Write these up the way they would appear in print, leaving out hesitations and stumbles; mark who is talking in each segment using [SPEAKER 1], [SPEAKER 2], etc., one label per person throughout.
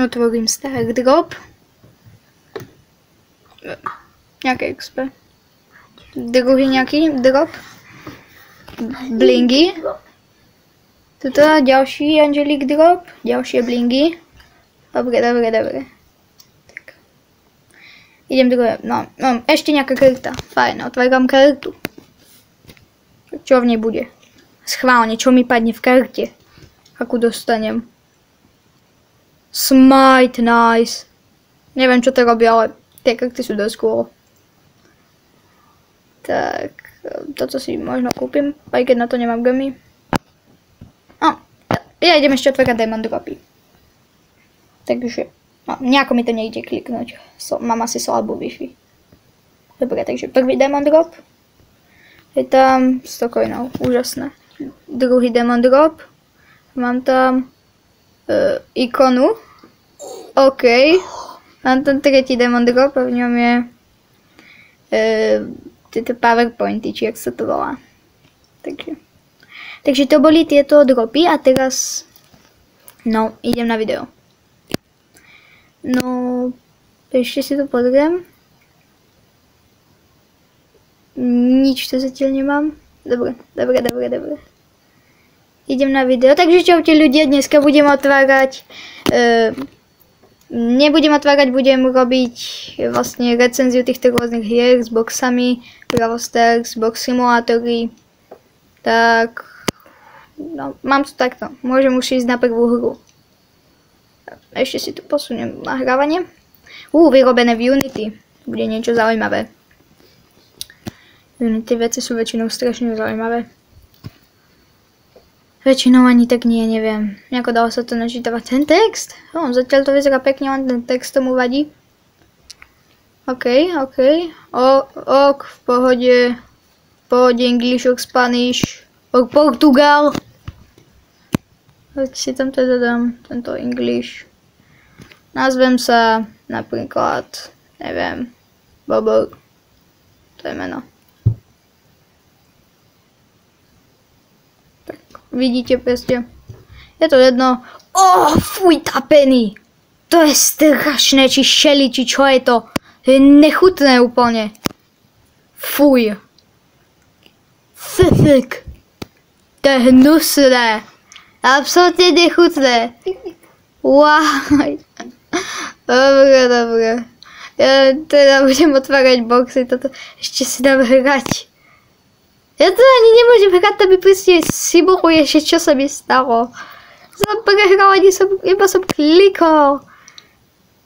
[SPEAKER 1] Otvorím Stack Drop. Nejaké XP. Druhý nejaký drop. Blingy. Tuto ďalší Angelic drop. Ďalšie blingy. Dobre. Tak. Idem druhé. No, ešte nejaká karta. Fajn, otváram kartu. Čo v nej bude? Schválne, čo mi padne v karte? Akú dostanem? Smite, nice. Neviem, čo to robí, ale tie karty sú dosť cool. Tak, toto si možno kúpim, aj keď na to nemám gemy. Ja idem ešte otvárať Diamond Dropy. Takže, nejako mi to nejde kliknúť. Mám asi slabú Wi-Fi. Dobre, takže prvý Diamond Drop. Je tam 100 coinov, úžasné. Druhý Diamond Drop. Mám tam ikonu. OK. Mám tam tretí Diamond Drop a v ňom je tieto PowerPointy, či jak sa to volá. Takže to boli tieto dropy a teraz idem na video. No, ešte si to pozriem. Nič to zatiaľ nemám. Dobre. Idem na video. Takže čaute ľudia, dneska budem otvárať nebudem otvárať, budem robiť vlastne recenziu týchto rôznych hier s boxami, Brawl Stars, box simulátory. Tak, mám to takto. Môžem už ísť na prvú hru. Ešte si tu posuniem nahrávanie. Vyrobené v Unity. Bude niečo zaujímavé. Unity veci sú väčšinou strašne zaujímavé. Väčšinou ani tak nie, neviem. Nejako dalo sa to načítavať ten text? Zatiaľ to vyzerá pekne, len ten text tomu vadí. OK. V pohode. English, Spanish, Portugal. Tak si tam teda dám tento English. Nazvem sa napríklad, neviem, Bobo. To je meno. Tak, vidíte proste. Je to jedno. Fuj, tá Penny. To je strašné, či šeli, či čo je to. To je nechutné úplne. Fuj. Fuck. To je hnusné. Absolutne nechutné. Wow. Dobre. Ja teda budem otvárať boxy. Toto ešte si dám hrať. Ja to ani nemôžem hrať, to by proste simuluje, čo sa mi stalo. Som prehral, iba som klikol.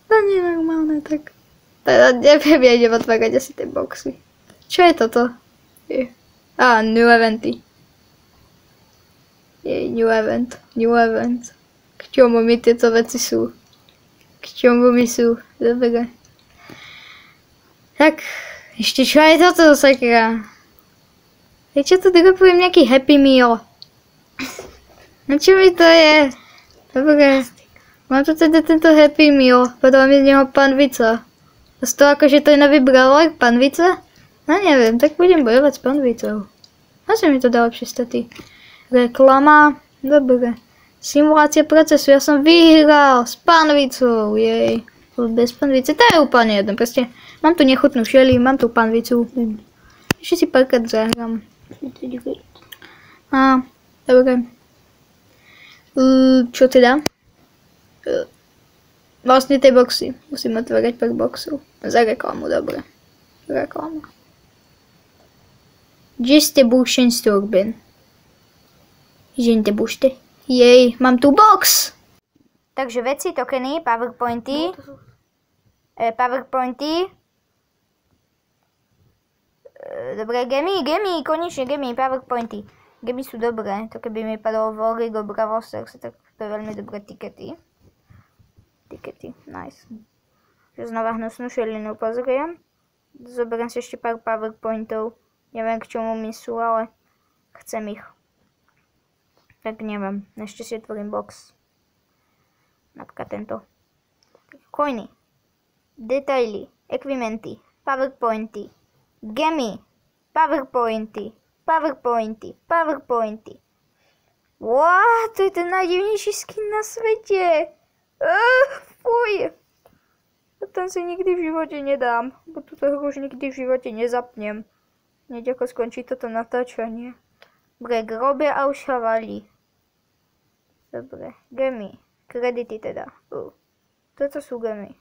[SPEAKER 1] To nie je normálne, tak. Teda neviem, ja idem otvárať asi tie boxy. Čo je toto? New eventy. New event. K čomu mi tieto veci sú? Dobre. Tak, ešte čo je toto, sakra? Čo tu dropujem nejaký Happy Meal? No čo mi to je? Dobre. Mám tu teda tento Happy Meal. Podľa mi z neho panvica. Z toho akože to je nový brawler, panvica? No neviem, tak budem bojovať s panvicou. Asi mi to dá lepšie staty. Reklama. Dobre. Simulácia procesu. Ja som vyhral s panvicou. Jej. Bez panvice. To je úplne jedno. Proste mám tu nechutnú šeli, mám tu panvicu. Ešte si párkrát zahrám. Dobre. Čo teda? Vlastne tie boxy. Musím otvárať pár boxov. Za reklamu, dobre. Reklama. Gdzie ste buchensturben? Žente bušte. Jej, mám tu box! Takže veci, tokeny, powerpointy. Dobre, gemy, konečne gemy, powerpointy. Gemy sú dobré, to keby mi padlo v Origo Brawl Stars, tak to je veľmi dobré tikety. Nice. Že znova hnusnú šelinu pozriem. Zoberiem si ešte pár powerpointov. Neviem, k čomu mi sú, ale chcem ich. Tak neviem, ešte si otvorím box. Napríklad tento. Coiny. Detaily. Equimenty. Powerpointy. Gemy. Powerpointy. Wow, to je ten najdivnejší skin na svete. Fú. ten si nikdy v živote nedám. Bo túto hru už nikdy v živote nezapnem. Hneď ako skončí toto natáčanie. Dobre, grobie a už sa valí. Dobre, gemy. Kredity teda. Toto sú gemy.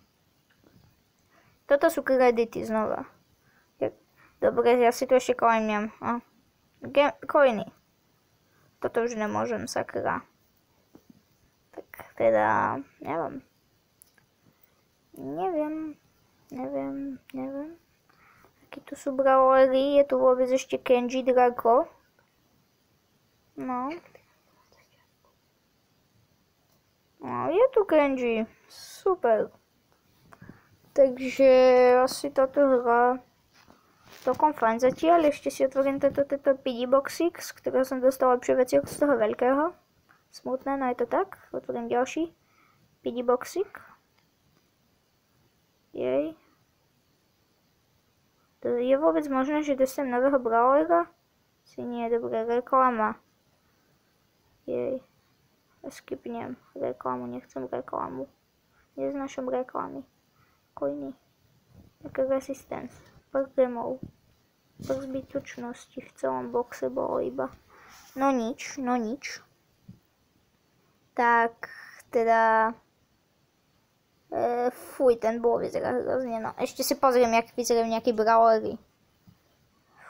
[SPEAKER 1] Toto sú kredity znova. Dobre, ja si tu ešte coinnem. Coiny. Toto už nemôžem, sakra. Tak teda, neviem. Aký tu sú brawlery, je tu vôbec ešte Kenji Draco. No, je tu Kenji. Super. Takže asi táto hra celkom fajn zatiaľ. Ešte si otvorím tento PD boxík, z ktorého som dostal lepšie veci ako z toho veľkého. Smutné, no je to tak. Otvorím ďalší PD boxík. Jej. To je vôbec možné, že dostanem nového brawlera? Si nie, dobré, reklama. Jej. Skipnem reklamu, nechcem reklamu. Neznášam reklamy. Coiny. Taká resistance. Pár gemov. Pár zbytočnosti v celom boxe bolo iba. No nič. Tak, teda... fuj, ten bol vyzerá hrozne, no. Ešte si pozriem, jak vyzerajú nejaké brawlery.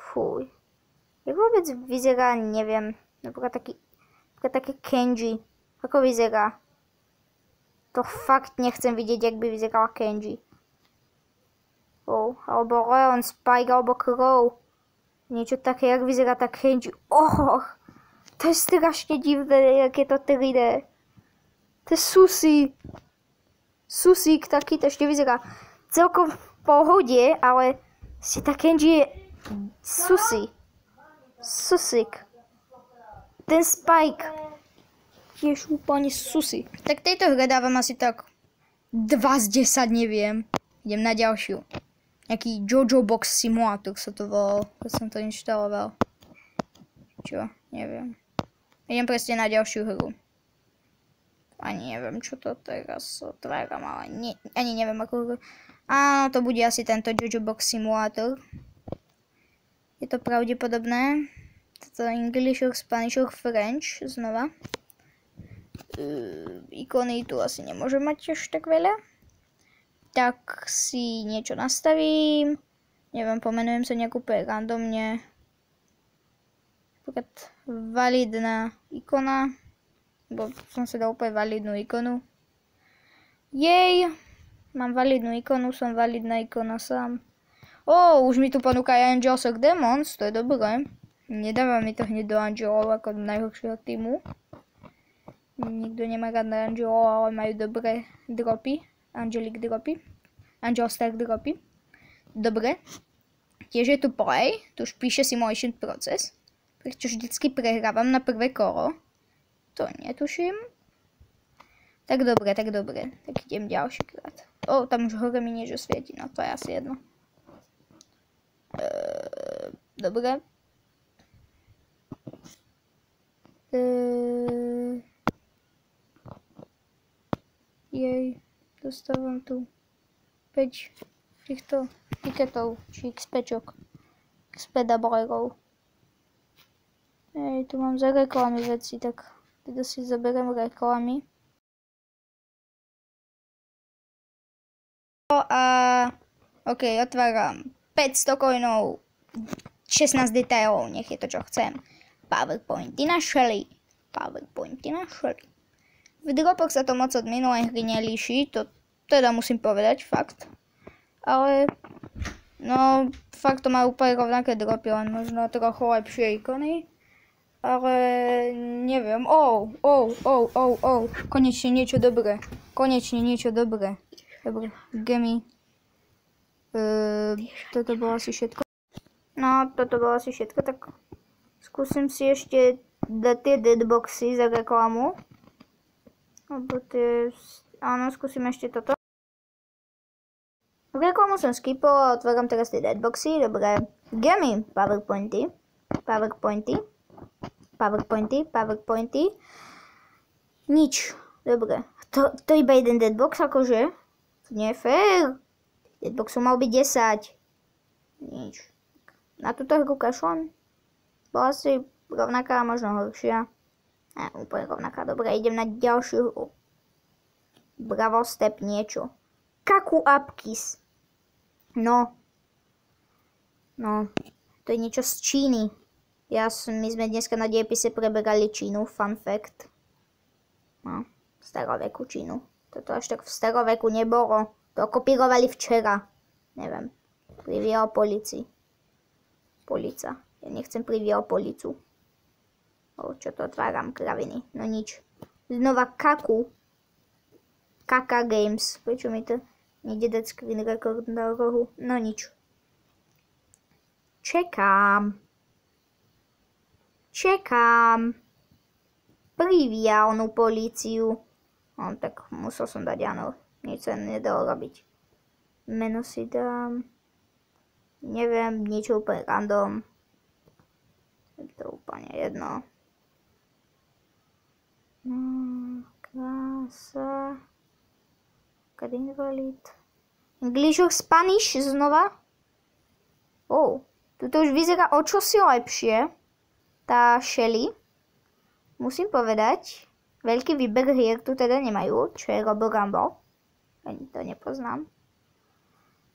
[SPEAKER 1] Fuj. Jak vôbec vyzerá, neviem. Napríklad taký Kenji. Ako vyzerá? To fakt nechcem vidieť, jak by vyzerala Kenji. Alebo Leon, Spike, alebo Crow. Niečo také, jak vyzerá tá Kenji. To je strašne divné, jak je to 3D. To je Susík taký, to ešte vyzerá celkom v pohode, ale si tá Kenji je Susík. Ten Spike tiež úplne susy. Tak tejto hre dávam asi tak 2 z 10, neviem. Idem na ďalšiu. Nejaký Jojo Box Simulator sa to volal, keď som to inštaloval. Čo? Neviem. Idem presne na ďalšiu hru. Ani neviem, čo to teraz otváram, ale ani neviem, ako hru. Áno, to bude asi tento Jojo Box Simulator. Je to pravdepodobné. Toto English or Spanish or French znova. Ikony tu asi nemôžem mať až tak veľa. Tak si niečo nastavím. Neviem, pomenujem sa nejak úplne randomne. Napríklad validná ikona. Bo som si dal úplne validnú ikonu. Jej! Mám validnú ikonu, som validná ikona sám. Už mi tu ponúka Angels of Demons, to je dobré. Nedáva mi to hneď do Angelov ako do najhoršieho týmu. Nikto nemá rád na Angelov, ale majú dobré dropy. Angelic dropy. Angel Star dropy. Dobre. Tiež je tu play. Tu už píše simulation process. Prečo vždycky prehrávam na prvé kolo. To netuším. Tak dobre. Tak idem ďalší krát. Tam už hore mi niečo svieti. No to je asi jedno. Dobre. Jej, dostávam tu 5 týchto tiketov, či XP-čok. XP doublerov. Tu mám za reklamy veci, tak teda si zoberiem reklamy. OK, otváram 500 coinov, 16 detailov, nech je to čo chcem. Powerpointy na Shelly. V dropoch sa to moc od minulej hry nelíši, to teda musím povedať, fakt. Ale, no, fakt to má úplne rovnaké dropy, len možno trochu lepšie ikony. Ale, neviem, konečne niečo dobré. Dobre, gemy. Toto bolo asi všetko. No, toto bolo asi všetko, tak skúsim si ešte dať tie deadboxy za reklamu. Alebo tie... Áno, skúsim ešte toto. Reklamu som skipol a otváram teraz tie deadboxy. Dobre. Gemy. Powerpointy. Nič. Dobre. To iba jeden deadbox, akože? To nie je fair. Hitboxu mal byť 10. Nič. Na túto hru kašlem. Bola si rovnaká, možno horšia. Úplne rovnaká. Dobre, idem na ďalšiu hru. Bravo Step niečo. Kaku Upkiss. No. To je niečo z Číny. My sme dneska na diepise preberali Čínu. Fun fact. No, staroveku Čínu. Toto až tak v staroveku nebolo. To kopírovali včera. Neviem. Pri Viopolici. Polica. Ja nechcem pri Viopolicu. Čo to otváram? Kraviny. No nič. Znova Kaku. Kaka Games. Prečo mi to nejde dať screen record na rohu? No nič. Čekám. Priviálnu políciu. No tak musel som dať áno. Nič sa nedalo robiť. Meno si dám. Neviem, niečo úplne random. Je to úplne jedno. Krása. Invalid. English or Spanish znova. Tuto už vyzerá o čosi lepšie. Tá Shelly. Musím povedať. Veľký výber hier tu teda nemajú. Čo je Robo Rumble. Ani to nepoznám.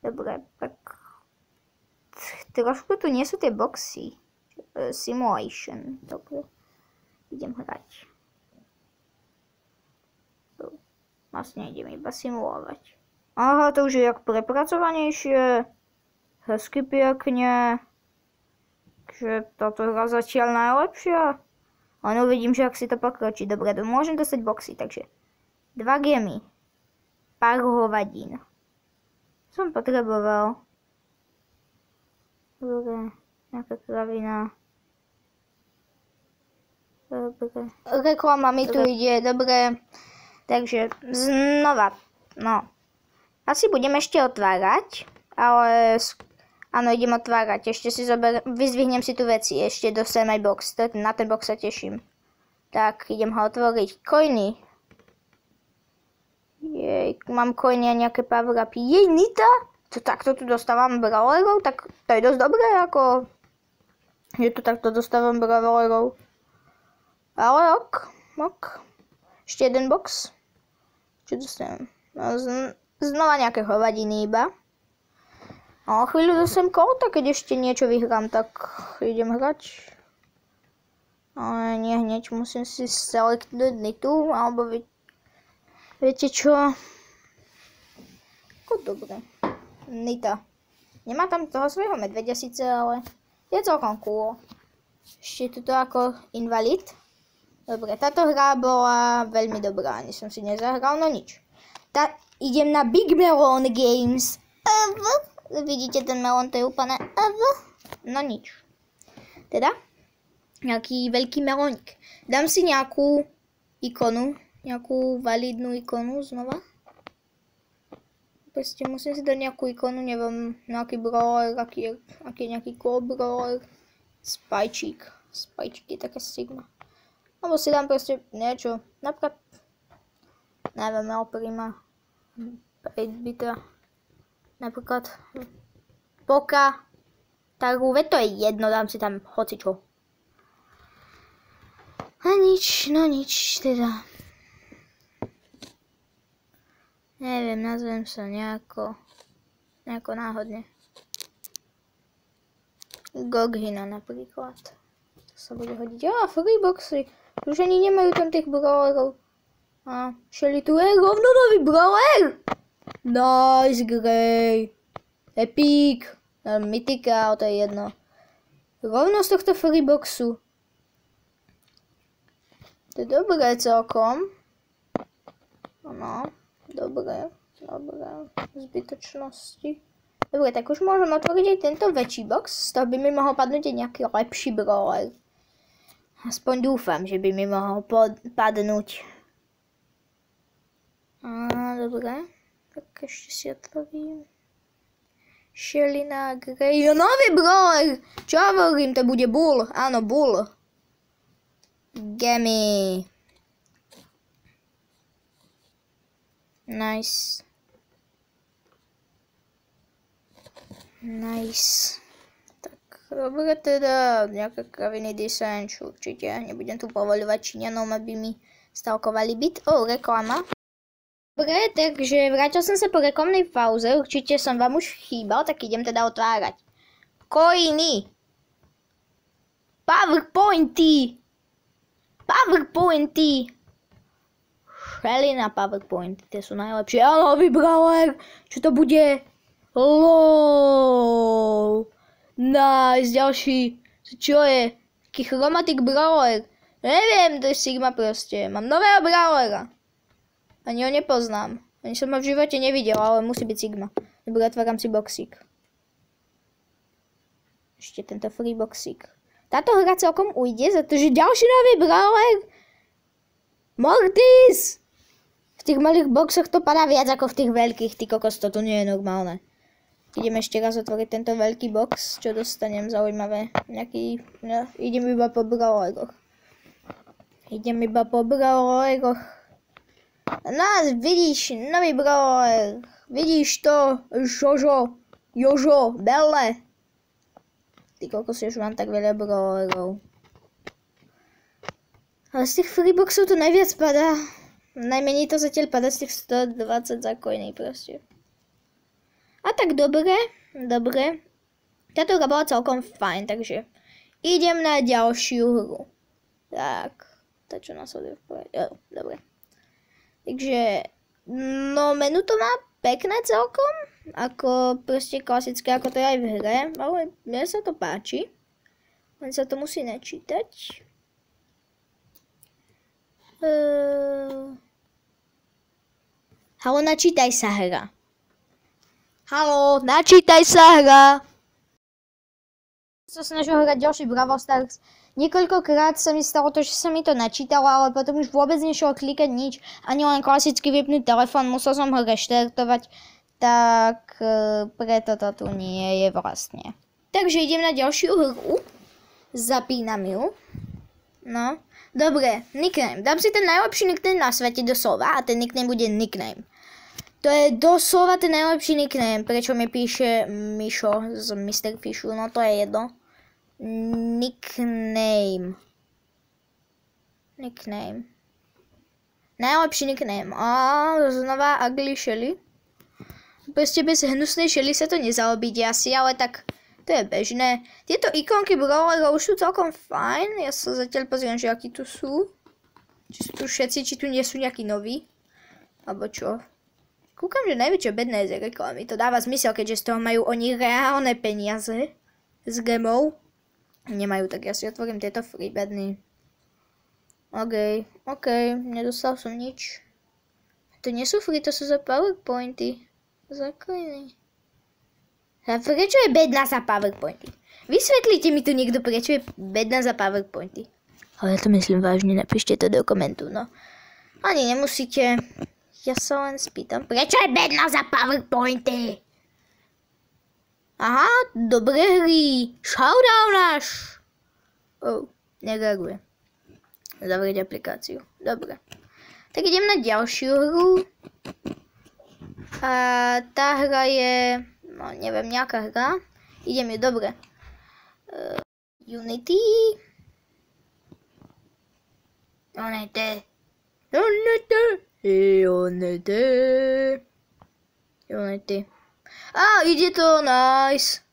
[SPEAKER 1] Dobre, tak trošku tu nie sú tie boxy. Simulation. Dobre. Idem hrať. Vlastne idem iba simulovať. Aha, to už je jak prepracovanejšie. Hezky pekne. Takže táto hra zatiaľ najlepšia. Ono vidím, že ak si to pokročí. Dobre, môžem dostať boxy, takže 2 gemy. Pár hovadín. Som potreboval. Dobre, nejaká kravina. Dobre. Reklama mi tu ide, dobre. Takže znova, no. Asi budem ešte otvárať, ale áno, idem otvárať. Ešte si vyzdvihnem si tu veci, ešte dostanem aj box. Na ten box sa teším. Tak, idem ho otvoriť. Coiny. Jej, mám coiny a nejaké power upy. Jej, Nita? To takto tu dostávam brawlerov? Tak to je dosť dobré, ako že tu takto dostávam brawlerov. Ale ok. Ešte jeden box. Čo dostanem? No, znova nejaké hovadiny iba. A chvíľu dostanem kóta, keď ešte niečo vyhrám, tak idem hrať. Ale nie hneď, musím si selektnúť Nitu, alebo viete čo? Dobre. Nita. Nemá tam toho svojho medvedia síce, ale je celkom cool. Ešte tuto ako invalid. Dobre, táto hra bola veľmi dobrá, ani som si nezahral, no nič. Idem na Big Melon Games. Vidíte ten melón, to je úplne no nič. Teda, nejaký veľký melónik. Dám si nejakú ikonu, nejakú validnú ikonu znova. Proste musím si dať nejakú ikonu, neviem, nejaký brawler, aký je nejaký cool brawler. Spajčík je taká sigma. Alebo si dám proste niečo, napríklad, neviem, El Prima, 8-bita, napríklad, Poka, Taru, veď to je jedno, dám si tam hocičo. A nič, no nič, teda. Neviem, nazvem sa nejako náhodne. Goghina napríklad. To sa bude hodiť. Freeboxy. Už ani nemajú tam tých brawlerov. A Shelly tu je rovno nový brawler. Nice, Grey. Epic. Mythika, to je jedno. Rovno z tohto freeboxu. To je dobré celkom. No, dobré. Zbytočnosti. Dobre, tak už môžem otvoriť aj tento väčší box. Z toho by mi mohol padnúť aj nejaký lepší brawler. Aspoň dúfam, že by mi mohol padnúť. Dobre. Tak ešte si otvorím. Shelly na Grey. No, nový brawler! Čo hovorím, to bude Bull. Áno, Bull. Gimme. Nice. Nice. Tak, dobre teda, nejaká kraviny design, určite. Nebudem tu povoľovať Číňanom, aby mi stalkovali byt. Reklama. Dobre, takže vrátil som sa po reklamnej pauze, určite som vám už chýbal, tak idem teda otvárať. Coiny. PowerPointy. Šeli na PowerPointy, tie sú najlepšie. Áno, vybral, čo to bude? LOL. Nice, ďalší. Čo je? Taký chromatic brawler. Neviem, to je Sigma proste. Mám nového brawlera. Ani ho nepoznám. Ani som ho v živote nevidel, ale musí byť Sigma. Dobre, otváram si boxík. Ešte tento free boxík. Táto hra celkom ujde, pretože ďalší nový brawler. Mortis! V tých malých boxoch to padá viac ako v tých veľkých. Ty kokos, to nie je normálne. Idem ešte raz otvoriť tento veľký box, čo dostanem zaujímavé. Idem iba po brawleroch. No, vidíš, nový brawler. Vidíš to, Jožo, Belle. Ty kokos, už mám tak veľa brawlerov. Ale z tých freeboxov to najviac padá. Najmenej to zatiaľ padá z tých 120 za coiny proste. A tak dobre. Táto hra bola celkom fajn, takže idem na ďalšiu hru. Tak, to čo nasleduje v poriadku. Dobre. Takže, no menu to má pekné celkom. Ako proste klasické, ako to je aj v hre. Ale mne sa to páči. Len sa to musí načítať. Halo, načítaj sa hra. Som snažil hrať ďalší Brawl Stars. Niekoľkokrát sa mi stalo to, že sa mi to načítalo, ale potom už vôbec nešlo klikať nič. Ani len klasicky vypnúť telefón, musel som ho reštartovať. Tak preto to tu nie je vlastne. Takže idem na ďalšiu hru. Zapínam ju. No. Dobre, nickname. Dám si ten najlepší nickname na svete doslova a ten nickname bude nickname. To je doslova ten najlepší nickname. Prečo mi píše Mišo z Mr. Fishu? No to je jedno. Nickname. Najlepší nickname. Znova Ugly Shelly. Proste bez hnusnej Shelly sa to nezaobíde asi, ale tak to je bežné. Tieto ikonky brawlerov už sú celkom fajn. Ja sa zatiaľ pozriem, že akí tu sú. Či sú tu všetci, či tu nie sú nejakí noví. Alebo čo. Kúkam, že najväčšie bedné je z reklamy. To dáva zmysel, keďže z toho majú oni reálne peniaze. Z gemov. Nemajú, tak ja si otvorím tieto free bedny. OK. Nedostal som nič. To nie sú free, to sú za PowerPointy. Za coiny. A prečo je bedná za PowerPointy? Vysvetlite mi tu niekto, prečo je bedná za PowerPointy. Ale ja to myslím vážne, napíšte to do komentu, no. Ani nemusíte. Ja sa len spýtam, prečo je bedná za PowerPointy? Aha, dobré hry. Showdown až. Nereaguje. Zavrieť aplikáciu. Dobre. Tak idem na ďalšiu hru. A tá hra je... No, neviem, nejaká hra. Idem ju, dobre. Unity. Ide to, nice.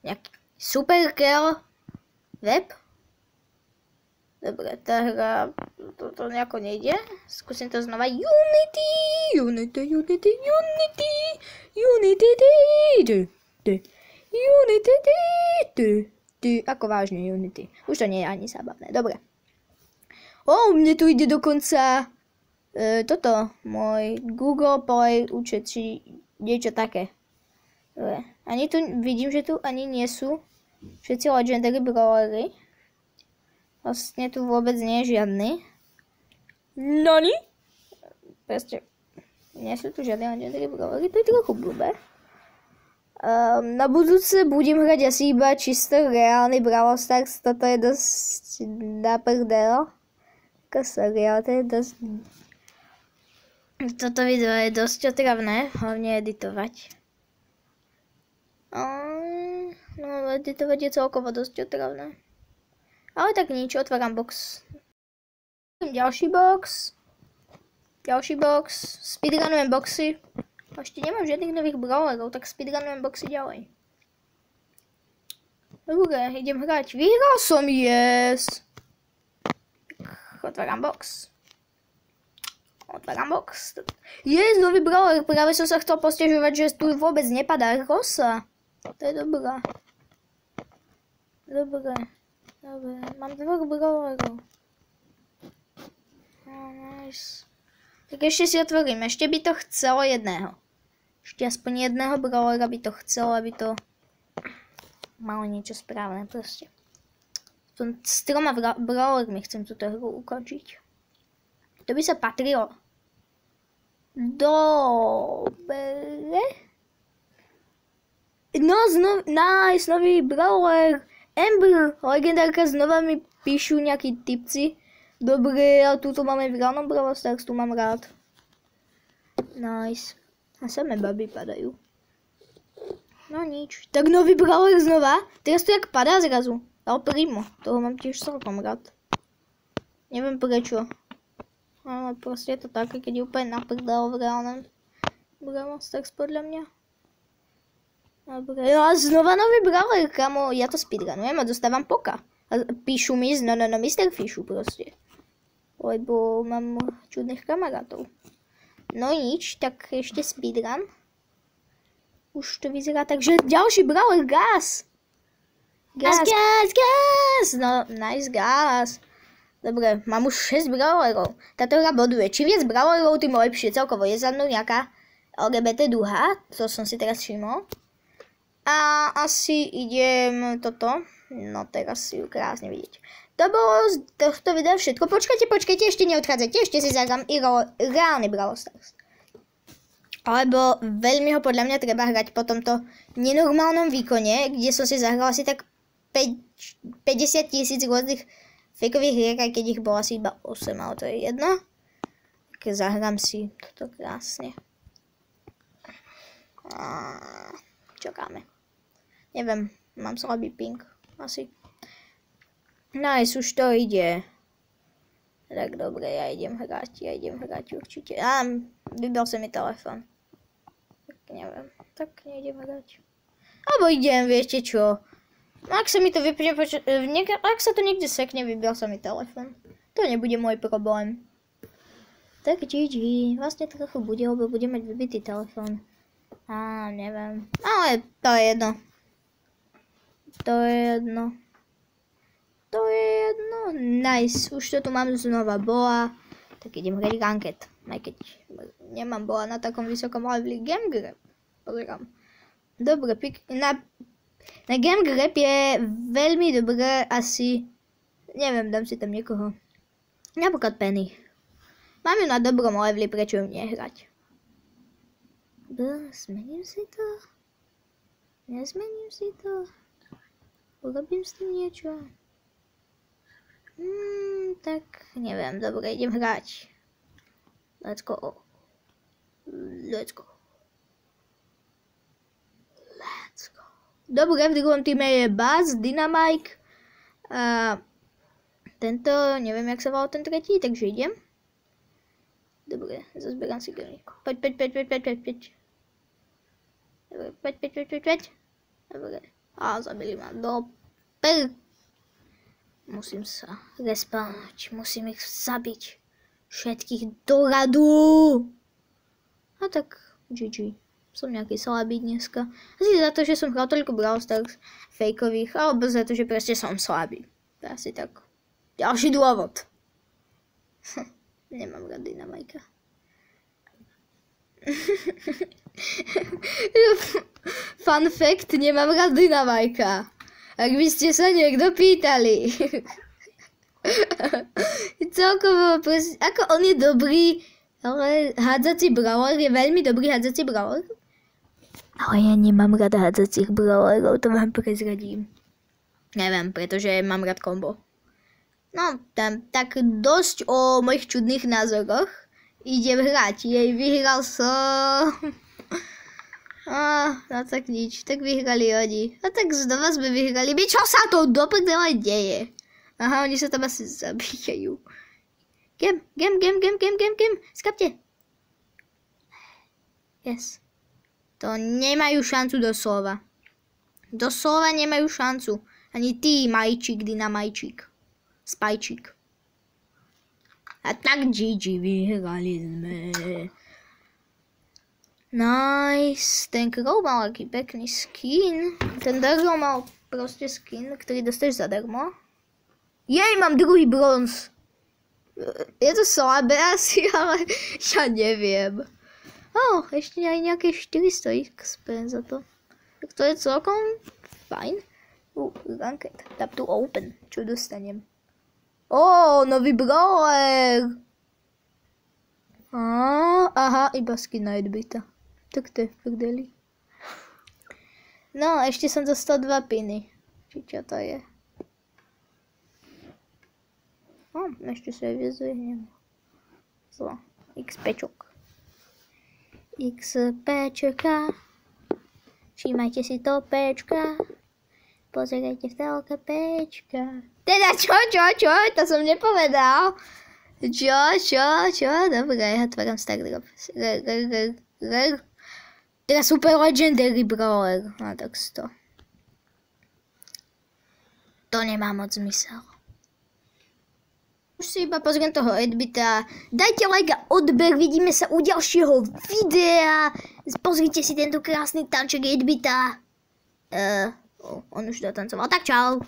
[SPEAKER 1] Nejaký Supergirl. Web. Dobre, tá hra, to nejako nejde. Skúsim to znova. Unity. Ako vážne Unity. Už to nie je ani zábavné. Dobre. Mne tu ide dokonca toto, môj Google Play účet, či niečo také. Dobre. Ani tu, vidím, že tu ani nie sú všetci legendary brawlery. Vlastne tu vôbec nie je žiadny. Nani? Proste, nie sú tu žiadne legendary brawlery, to je trochu blbé. Na budúce budem hrať asi iba čisto reálny Brawl Stars, toto je dosť naprdel. Ako sorry, ale to je dosť... Toto video je dosť otravné, hlavne editovať. No, to vedie celkovo dosť otravné. Ale tak nič, otváram box. Ďalší box. Speedrunujem boxy. Ešte nemám žiadnych nových brawlerov, tak speedrunujem boxy ďalej. Dobre, idem hrať. Vyhral som, yes! Otváram box. Yes, nový brawler. Práve som sa chcel posťažovať, že tu vôbec nepadá rosa. To je dobré. Dobre. Mám dvoch brawlerov. Nice. Tak ešte si otvorím. Ešte by to chcelo jedného. Ešte aspoň jedného brawlera by to chcelo, aby to malo niečo správne proste. S 3 brawlermi chcem túto hru ukončiť. To by sa patrilo. Dobre. No, nice, nový brawler. Amber, legendárka, znova mi píšu nejakí tipci. Dobre, a túto máme v reálnom Brawl Stars, tu mám rád. Nice. A samé baby padajú. No nič. Tak nový brawler znova. Teraz to jak padá zrazu. Ale Primo, toho mám tiež celkom rád. Neviem prečo. Ale proste je to také, keď je úplne naprdal v reálnom Brawl Stars podľa mňa. Dobre, no a znova nový brawler, kamo, ja to speedrunujem a dostávam poka. A píšu mi no, Mr. Fishu proste. Lebo mám čudných kamarátov. No nič, tak ešte speedrun. Už to vyzerá tak, že ďalší brawler, Gas. Gas. No, nice Gas. Dobre, mám už 6 brawlerov. Táto hra boduje. Čím viac brawlerov, tým lepšie. Celkovo je za mnou nejaká LGBT duha. To som si teraz všimol. A asi idem toto. No teraz si ju krásne vidieť. To bolo z tohto videa všetko. Počkajte, ešte neodchádzajte. Ešte si zahrám i reálny Brawl Stars. Alebo veľmi ho podľa mňa treba hrať po tomto nenormálnom výkone, kde som si zahral asi tak 50 000 rôznych fakeových hier, aj keď ich bolo asi iba 8, ale to je jedno. Tak zahrám si toto krásne. Čakáme. Neviem, mám slabý ping. Asi. Nice, už to ide. Tak dobre, ja idem hrať určite. Vybral sa mi telefon. Tak neviem, tak nejdem hrať. Alebo idem, viete čo. Ak sa mi to vypne, ak sa to niekde sekne, vybral sa mi telefon. To nebude môj problém. Tak GG, vlastne trochu bude, lebo budem mať vybitý telefon. Neviem. Ale to je jedno. Nice, už to tu mám znova boa. Tak idem hrať ranket. Aj keď nemám boa na takom vysokom leveli. Game grab. Dobre, na game grab je veľmi dobré asi. Neviem, dám si tam niekoho. Napríklad Penny. Mám ju na dobrom leveli, prečo ju nehrať? Zmením si to? Nezmením si to? Urobím s tým niečo? Tak neviem, dobre, idem hrať. Let's go. Dobre, v druhom týme je Buzz, Dynamike. Tento, neviem jak sa volal ten tretí, takže idem. Dobre, zazberám si grník. Poď. Dobre, poď. Dobre. Zabili ma do Musím sa respawnovať, musím ich zabiť. Všetkých do radu. A tak, GG. Som nejaký slabý dneska. Asi za to, že som hral toľko Brawl Stars fejkových, alebo za to, že proste som slabý. To asi tak. Ďalší dôvod. Nemám rád Dynamika. Fun fact, nemám rád Dynamika. Ak by ste sa niekto pýtali. Celkovo, ako on je dobrý, ale hádzací brawler je veľmi dobrý hádzací brawler. Ale ja nemám rád hádzacích brawlerov, to vám prezradím. Neviem, pretože mám rád kombo. No, tak dosť o mojich čudných názoroch. Idem hrať, vyhral som. No tak nič, tak vyhrali oni. A tak znova sme vyhrali. Čo sa to do prdele deje? Aha, oni sa tam asi zabíjajú. Gem. Skapte. Yes. To nemajú šancu doslova. Doslova nemajú šancu. Ani ty, majčík, dynamajčík. Spajčík. A tak GG, vyhrali sme. Nice. Ten Crow mal aký pekný skin. Ten Daryl mal proste skin, ktorý dostaneš zadarmo. Jej, mám druhý bronz. Je to slabé asi, ale ja neviem. Ešte aj nejaké 400 XP za to. Tak to je celkom fajn. Ranked. Tap to open. Čo dostanem? Nový brawler. Aha, iba skin na Edbita. Tak to je v prdeli. No, ešte som dostal 2 piny. Či čo to je? Ešte sa aj vyzvihnem. Zlo. XPčok. XPčka. Všímajte si to Pčka. Pozerajte v telke Pčka. Teda čo? To som nepovedal. Čo? Dobre, ja tvorím Stardrop. Teda super legendary brawler. Tak to. To nemá moc zmysel. Už si iba pozriem toho Edbita. Dajte like a odber, vidíme sa u ďalšieho videa. Pozrite si tento krásny tanček Edbita. On už dotancoval, tak čau.